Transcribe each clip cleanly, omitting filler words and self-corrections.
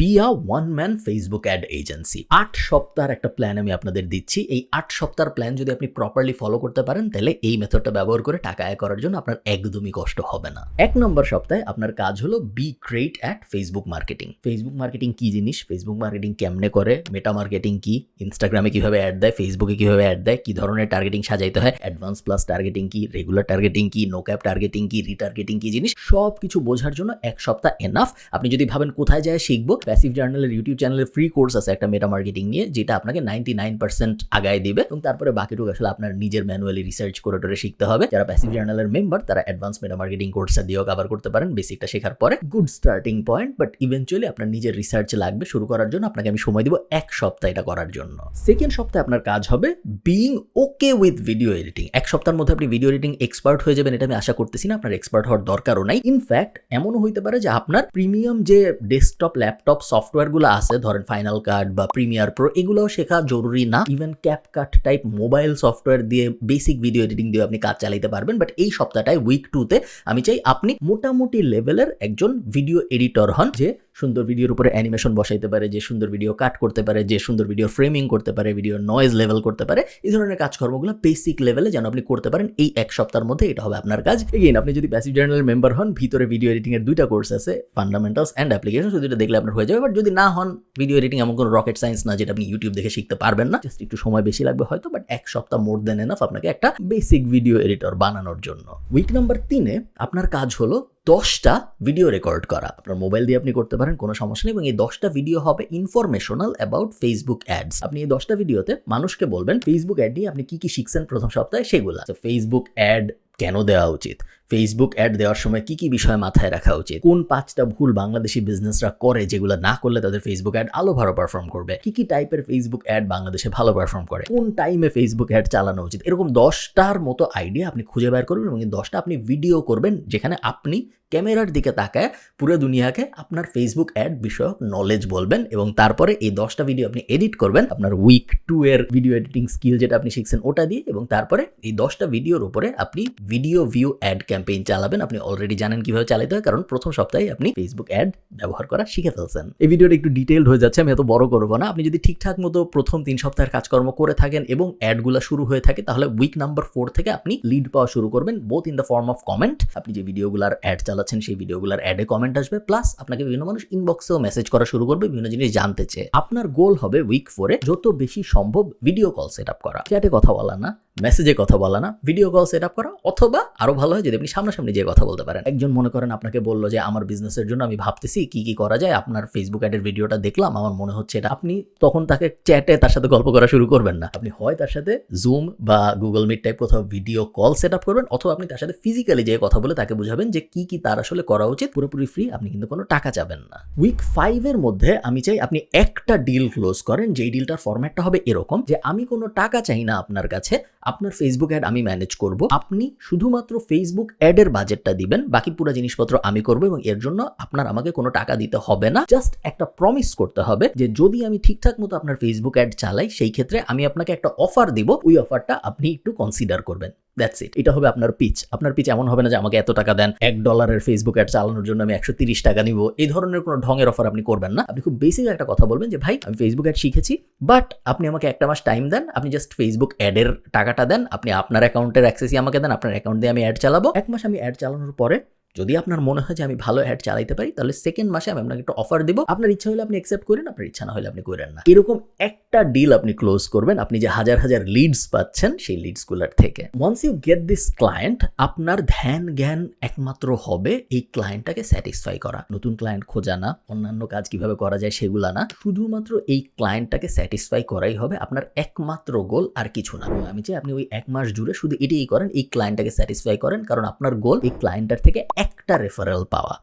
Be a one man Facebook ad agency. 8 সপ্তাহের একটা plan আমি আপনাদের দিচ্ছি। এই 8 সপ্তাহের প্ল্যান যদি আপনি প্রপারলি ফলো করতে পারেন, তাহলে এই মেথডটা ব্যবহার করে টাকা আয় করার জন্য আপনার একদমই কষ্ট হবে না। 1 নম্বর সপ্তাহে আপনার কাজ হলো be great at Facebook marketing. Facebook marketing কি জিনিস, ফেসবুক মার্কেটিং কেমনে করে, মেটা মার্কেটিং কি, ইনস্টাগ্রামে কিভাবে অ্যাড দেয়, ফেসবুকে কিভাবে অ্যাড দেয়, কি ধরনের টার্গেটিং সাজাইতে হয়, অ্যাডভান্স প্লাস টার্গেটিং কি, রেগুলার টার্গেটিং কি, নো ক্যাপ টার্গেটিং কি, রিটার্গেটিং কি জিনিস, সব কিছু বোঝার জন্য 1 সপ্তাহ এনাফ। আপনি যদি ভাবেন কোথায় যায় শিখবো, প্যাসিভ জার্নালের ইউটিউব চ্যানেলের ফ্রি কোর্স আছে একটা মেটা মার্কেটিং নিয়ে, যেটা আপনাকে 99% আগায় দিবে এবং তারপরে বাকিটুকু আসলে আপনার নিজের ম্যানুয়ালি রিসার্চ করে টোরে শিখতে হবে। যারা প্যাসিভ জার্নালের মেম্বার তারা অ্যাডভান্স মেটা মার্কেটিং কোর্সটা দিয়েও কভার করতে পারেন। বেসিকটা শেখার পরে good starting point, but eventually আপনার নিজের রিসার্চ লাগবে শুরু করার জন্য। আপনাকে আমি সময় দিব 1 সপ্তাহ এটা করার জন্য। সেকেন্ড সপ্তাহে আপনার কাজ হবে being okay with video editing. 1 সপ্তাহের মধ্যে আপনি ভিডিও এডিটিং এক্সপার্ট হয়ে যাবেন এটা আমি আশা করতেছি না, আপনার এক্সপার্ট হওয়ার দরকারও নাই। ইনফ্যাক্ট এমনও হইতে পারে যে আপনার প্রিমিয়াম যে ডেস্কটপ ল্যাপটপ সফটওয়্যারগুলো আছে, ধরেন ফাইনাল কাট বা প্রিমিয়ার প্রো, এগুলোও শেখা জরুরি না। Even CapCut type mobile software দিয়ে বেসিক ভিডিও এডিটিং দিয়ে আপনি কাজ চালাইতে পারবেন। বাট এই সপ্তাহটায় উইক 2তে আমি চাই আপনি মোটামুটি লেভেলের একজন ভিডিও এডিটর হন, যে সুন্দর ভিডিওর উপরে অ্যানিমেশন বসাইতে পারে, যে সুন্দর ভিডিও কাট করতে পারে, যে সুন্দর ভিডিও ফ্রেমিং করতে পারে, ভিডিও নয়েজ লেভেল করতে পারে। এই ধরনের কাজকর্মগুলো বেসিক লেভেলে যেন আপনি করতে পারেন এই 1 সপ্তাহের মধ্যে, এটা হবে আপনার কাজ। এগেইন আপনি যদি প্যাসিভ জার্নালের মেম্বার হন, ভিতরে ভিডিও এডিটিং এর 2টা কোর্স আছে, ফান্ডামেন্টালস এন্ড অ্যাপ্লিকেশন, শুধু এটা দেখলে আপনার হয়ে যাবে। বাট যদি না হন, ভিডিও এডিটিং এমন কোনো রকেট সায়েন্স না যেটা আপনি ইউটিউব দেখে শিখতে পারবেন না, জাস্ট একটু সময় বেশি লাগবে হয়তো, বাট 1 সপ্তাহ মোর দেন এনাফ আপনাকে একটা বেসিক ভিডিও এডিটর বানানোর জন্য। উইক নাম্বার 3-এ আপনার কাজ হলো 10টা ভিডিও রেকর্ড করা। আপনার মোবাইল দিয়ে আপনি করতে পারেন, কোনো সমস্যা নেই। এবং এই 10টা ভিডিও হবে ইনফরমেশনাল অ্যাবাউট ফেসবুক অ্যাডস। আপনি এই 10টা ভিডিওতে মানুষকে বলবেন ফেসবুক অ্যাড নিয়ে আপনি কি কি শিখছেন প্রথম সপ্তাহে সেগুলা। ফেসবুক অ্যাড কেন দেওয়া উচিত, ফেসবুক অ্যাড দেওয়ার সময় কি কি বিষয় মাথায় রাখা উচিত, কোন 5টা ভুল বাংলাদেশি বিজনেসরা করে যেগুলো না করলে তাদের ফেসবুক অ্যাড আরো ভালো পারফর্ম করবে, কি কি টাইপের ফেসবুক অ্যাড বাংলাদেশে ভালো পারফর্ম করে, কোন টাইমে ফেসবুক অ্যাড চালানো উচিত, এরকম 10টার মতো আইডিয়া আপনি খুঁজে বের করবেন এবং এই 10টা আপনি ভিডিও করবেন, যেখানে আপনি ক্যামেরার দিকে তাকায় পুরো দুনিয়াকে আপনার ফেসবুক অ্যাড বিষয়ক নলেজ বলবেন। এবং তারপরে এই 10টা ভিডিও আপনি এডিট করবেন আপনার উইক 2 এর ভিডিও এডিটিং স্কিল যেটা আপনি শিখছেন ওটা দিয়ে। এবং তারপরে এই 10টা ভিডিওর উপরে আপনি ভিডিও ভিউ অ্যাড ক্যাম্পেইন চালাবেন। আপনি অলরেডি জানেন কিভাবে চালাতে হয়, কারণ প্রথম সপ্তাহে আপনি ফেসবুক অ্যাড ব্যবহার করা শিখে ফেলছেন। এই ভিডিওটা একটু ডিটেইলড হয়ে যাচ্ছে, আমি এত বড় করবো না। আপনি যদি ঠিকঠাক মতো প্রথম 3 সপ্তাহের কাজকর্ম করে থাকেন এবং অ্যাডগুলো শুরু হয়ে থাকে, তাহলে উইক নাম্বার 4 থেকে আপনি লিড পাওয়া শুরু করবেন, both in the form of comment. আপনি যে ভিডিওগুলোর অ্যাড চালাচ্ছেন সেই ভিডিওগুলোর অ্যাডে কমেন্ট আসবে, প্লাস আপনাকে বিভিন্ন মানুষ ইনবক্সেও মেসেজ করা শুরু করবে বিভিন্ন জিনিস জানতে চেয়ে। আপনার গোল হবে উইক 4-এ যত বেশি সম্ভব ভিডিও কল সেট আপ করা। চ্যাটে কথা বলা না, মেসেজে কথা বলা না, ভিডিও কল সেট আপ করা। অথবা আরো ভালো হয় যদি আপনি সামনাসামনি যে কথা বলতে পারেন। একজন মনে করেন আপনাকে বললো যে আমার বিজনেসের জন্য আমি ভাবতেছি কি কি করা যায়, আপনার ফেসবুক অ্যাডের ভিডিওটা দেখলাম, আমার মনে হচ্ছে এটা। আপনি তখন তাকে চ্যাটে তার সাথে গল্প করা শুরু করবেন না, আপনি হয় তার সাথে জুম বা গুগল মিট টাইপ কোথাও ভিডিও কল সেট আপ করবেন, অথবা আপনি তার সাথে ফিজিক্যালি যে কথা বলে তাকে বুঝাবেন যে কি কি তার আসলে করা উচিত। পুরোপুরি ফ্রি, আপনি কিন্তু কোনো টাকা চাবেন না। উইক 5-এর মধ্যে আমি চাই আপনি একটা ডিল ক্লোজ করেন, যেই ডিলটার ফরম্যাটটা হবে এরকম যে আমি কোনো টাকা চাই না আপনার কাছে, আপনার ফেসবুক অ্যাড আমি ম্যানেজ করব, আপনি শুধুমাত্র ফেসবুক অ্যাডের বাজেটটা দিবেন, বাকি পুরো জিনিসপত্র আমি করব এবং এর জন্য আপনার আমাকে কোনো টাকা দিতে হবে না। জাস্ট একটা প্রমিস করতে হবে যে যদি আমি ঠিকঠাক মতো আপনার ফেসবুক অ্যাড চালাই, সেই ক্ষেত্রে আমি আপনাকে একটা অফার দিব, ওই অফারটা আপনি একটু কনসিডার করবেন। That's it. এটা হবে আপনার পিচ। আপনার পিচ এমন হবে না যে আমাকে এত টাকা দেন, $1 ফেসবুক অ্যাড চালানোর জন্য আমি 130 টাকা নিব, এই ধরনের কোনো ঢঙের অফার আপনি করবেন না। আপনি খুব বেসিক একটা কথা বলবেন যে ভাই আমি ফেসবুক অ্যাড শিখেছি, বাট আপনি আমাকে 1 মাস টাইম দেন, আপনি জাস্ট ফেসবুক অ্যাডের টাকাটা দেন, আপনি আপনার অ্যাকাউন্টের অ্যাক্সেসই আমাকে দেন, আপনার অ্যাকাউন্ট দিয়ে আমি অ্যাড চালাবো। 1 মাস আমি অ্যাড চালানোর পরে যদি আপনার মনে হয় যে আমি ভালো অ্যাড চালাইতে পারি, তাহলে সেকেন্ড মাসে আমি আপনাকে একটা অফার দিব। আপনার ইচ্ছা হলে আপনি অ্যাকসেপ্ট করেন, আপনার ইচ্ছা না হলে আপনি করেন না। এরকম একটা ডিল আপনি ক্লোজ করবেন আপনি যে হাজার হাজার লিডস পাচ্ছেন সেই লিডসগুলোর থেকে। Once you get this client, আপনার ধ্যান জ্ঞান একমাত্র হবে এই ক্লায়েন্টটাকে স্যাটিসফাই করা। নতুন ক্লায়েন্ট খোঁজা না, অন্যান্য কাজ কিভাবে করা যায় সেগুলা না, শুধুমাত্র এই ক্লায়েন্টটাকে স্যাটিসফাই করাই হবে আপনার একমাত্র গোল, আর কিছু না। আমি চাই আপনি ওই 1 মাস জুড়ে শুধু এটাই করেন, এই ক্লায়েন্টটাকে স্যাটিসফাই করেন, কারণ আপনার গোল এই ক্লায়েন্টটার থেকে একটা রেফারেল পাওয়া।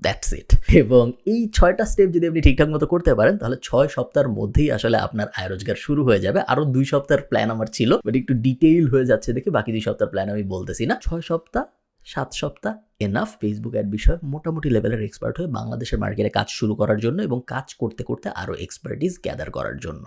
That's it. এবং এই 6টা স্টেপ যদি আপনি ঠিকঠাক মতো করতে পারেন, তাহলে 6 সপ্তাহের মধ্যেই আসলে আপনার আয় রোজগার শুরু হয়ে যাবে। আরো 2 সপ্তাহের প্ল্যান আমার ছিল, বাট একটু ডিটেইল হয়ে যাচ্ছে দেখে বাকি 2 সপ্তাহের প্ল্যান আমি বলতেছি না। 6 সপ্তাহ 7 সপ্তাহ এনাফ ফেসবুক অ্যাড বিষয়ে মোটামুটি লেভেলের এক্সপার্ট হয়ে বাংলাদেশের মার্কেটে কাজ শুরু করার জন্য এবং কাজ করতে করতে আরো এক্সপার্টিস গ্যাদার করার জন্য।